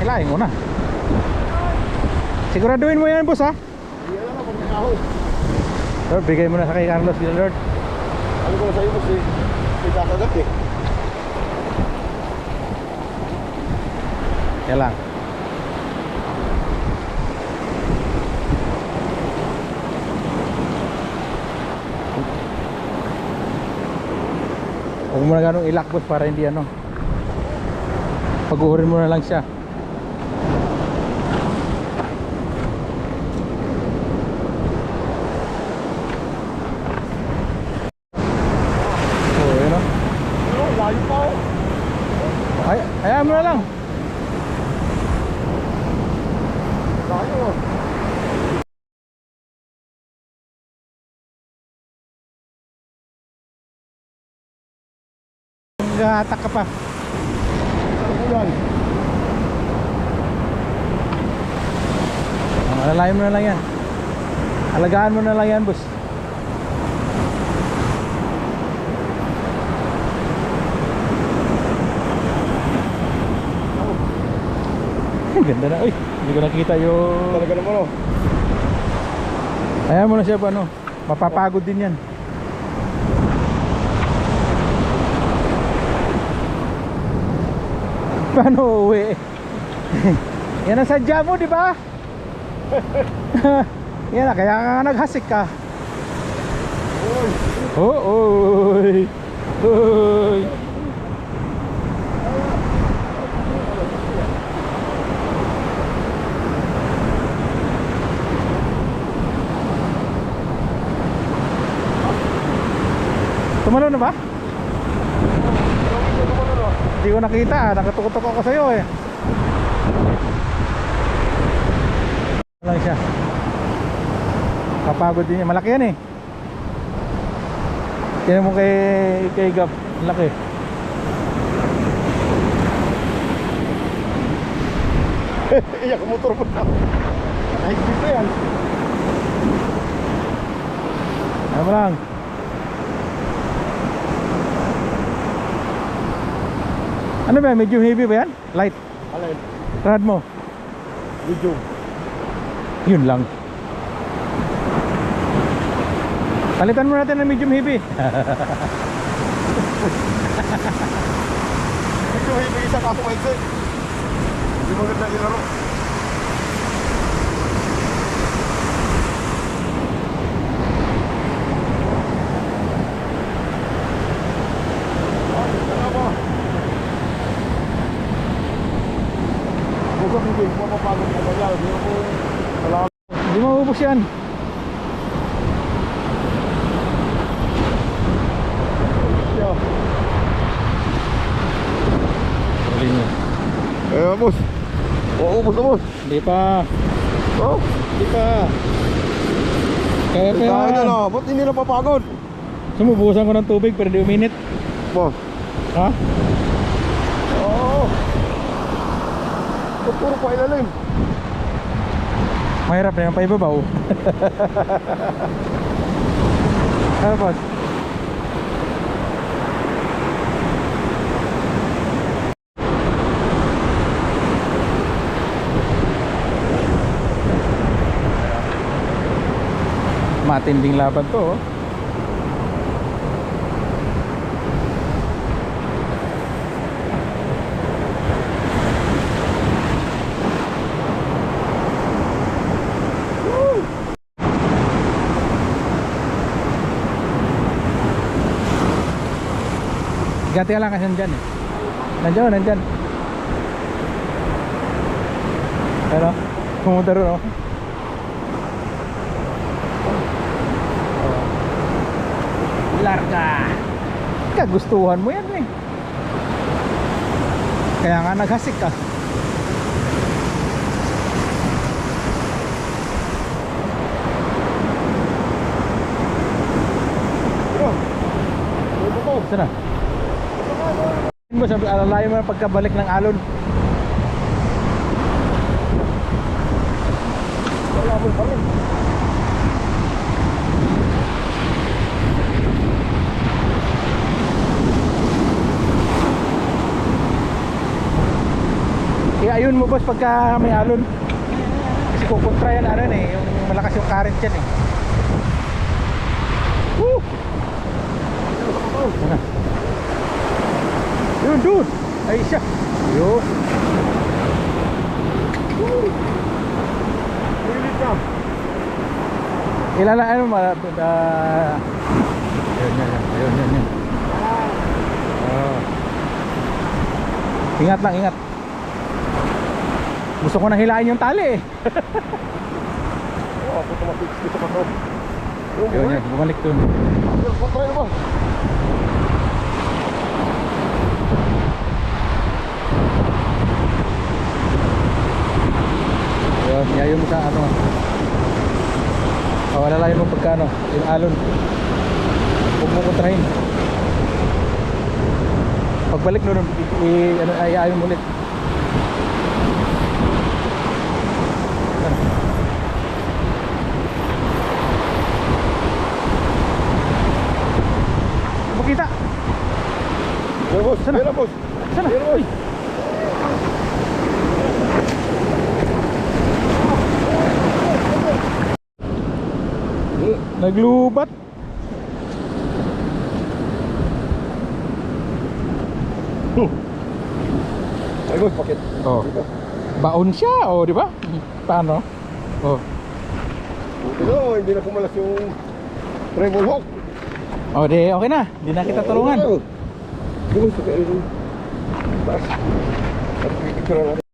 Ilahin mo na. Siguraduhin mo yan, boss, ha? Hindi lang ako nakahoy. Lord, bigay mo na sa kay Carlos, Lord. Ano ko na sa'yo, boss, eh. May kakagat, eh. Yan lang. Huwag mo na ganong ilak, boss, para hindi ano. Pag-uhurin mo na lang siya. Oh, yun o. Ano, layo pa, oh. Ay, hayaan mo na lang. Layo, oh. Nag-attack ka pa. Ano yan? Alalayan mo na lang yan. Alagaan mo na lang yan, boss. Ganda na. Uy, hindi ko nakita yung... Talaga naman, oh. Ayaw mo na siya, ano, mapapagod din yan. Paano uwi? Yan ang sadya mo, di ba? Yan na, kaya ka naghasik ka. Uy. Oh, oy. Oy. Tumalo na ba? Hindi ko nakita, nakatutok ako sa'yo eh. Lang siya. Kapagod din niya, malaki yan eh. Tingnan mo kay Gap, laki. Iyak ang motor mo na. Kahit dito yan. Ano mo lang. Ano ba, medyo heavy ba yan? Light. Alin? Rad mo. Video. Yun lang. Palitan mo natin ng medium heavy. Video, hindi isa ka ako maigsi. Hindi maganda ilaro. Hindi ko mapapagod na ganyan. Hindi ko salamat. Hindi maubos yan. Huli niyo. Boss. Ubus na, boss. Hindi pa. Oh, Hindi pa. Kaya pa kaya yan. na. Ba't hindi napapagod? Sumubusan ko ng tubig pero hindi uminit. Boss. Ha? Oo. Puro pa ilalim. Mahirap na yung paibabaw. Ano boss? Matinding laban to, oh. Gati ka lang kasi nandyan eh. Nandyan. Pero, pumunta rin oh. Larga. Kagustuhan mo yan eh. Kaya nga naghasik ka. Ito na. Mo sabi alalayo mo pagkabalik ng alon. Wala pa rin. Kaya ayun Ilayin mo boss pagka may alon. Kasi kukontra yan ano eh, yung malakas yung current yan eh. Woo! Ano? Yun dude! Ay siya! Yun! Pilit na. Ilala ano yun. Oh. Ingat lang, ingat. Gusto ko nang hilain yung tali eh. Oh, ako tumatik dito pa to. Yun, bumalik dun. Try mo. Yun, yayo mo sa ano. Alalayan mo pagka ano, yung alon. Huwag mo kontrahin. Pagbalik nun, ayayon mo ulit. Makita. Yan boss, Sana? yan boss. Sana? Yan boss. Naglubat. Ay boss, bakit? Oh. Baon siya, oh, di ba? Paano? Oh. Buti na, hindi na kumalas yung treble hook. Oh, di okay na. Hindi na kita tulungan. Di boss, okay. Taas. At picture natin.